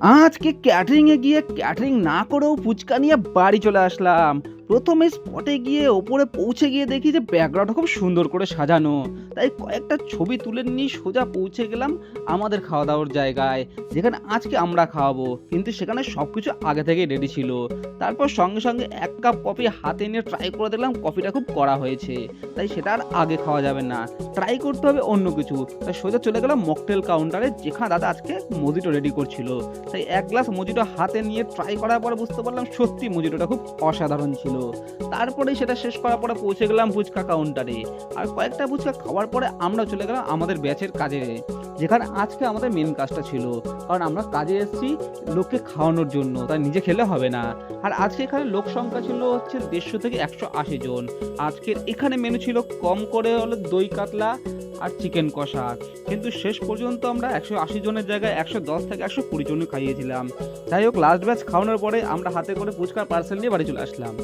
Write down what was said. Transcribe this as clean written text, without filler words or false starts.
আজকে ক্যাটারিংয়ে গিয়ে ক্যাটারিং না করেও ফুচকা নিয়ে বাড়ি চলে আসলাম। ১ম এ স্পটে গিয়ে ওপরে পৌঁছে গিয়ে দেখি যে ব্যাকগ্রাউন্ডটা খুব সুন্দর করে সাজানো। তাই কয়েকটা ছবি তুলে নিয়ে সোজা পৌঁছে গেলাম আমাদের খাওয়া-দাওয়ার জায়গায়, যেখানে আজকে আমরা খাওয়াবো। কিন্তু সেখানে সবকিছু আগে থেকেই রেডি ছিল। তারপর সঙ্গে ১ কাপ কফি হাতে নিয়ে ট্রাই করে দেখলাম কফিটা খুব কড়া হয়েছে। তাই সেটা আর আগে খাওয়া যাবে না। ট্রাই করতে হবে অন্য কিছু। তাই সোজা চলে গেলাম মকটেল কাউন্টারে, যেখানে দাদা আজকে মজিটো রেডি করছিল। তাই ১ গ্লাস মজিটো হাতে নিয়ে ট্রাই করার পরে বুঝতে পারলাম সত্যি মজিটোটা খুব অসাধারণ ছিল। তারপরেই সেটা শেষ করার পরে পৌঁছে গেলাম ফুচকা কাউন্টারে। আর কয়েকটা ফুচকা খাওয়ার পরে আমরা চলে গেলাম আমাদের ব্যাচের কাজে, যেখানে আজকে আমাদের মেইন কাজটা ছিল। কারণ আমরা কাজে এসেছি লোককে খাওয়ানোর জন্য, তাই নিজে খেলে হবে না। আর আজকে এখানে লোক সংখ্যা ছিল হচ্ছে ১৫০ থেকে ১৮০ জন। আজকের এখানে মেনু ছিল কম করে হলো দই কাতলা আর চিকেন কষা। কিন্তু শেষ পর্যন্ত আমরা ১৮০ জনের জায়গায় ১১০ থেকে ১২০ জনই খাইয়েছিলাম। যাই হোক, লাস্ট ব্যাচ খাওয়ানোর পরে আমরা হাতে করে ফুচকার পার্সেল নিয়ে বাড়ি চলে আসলাম।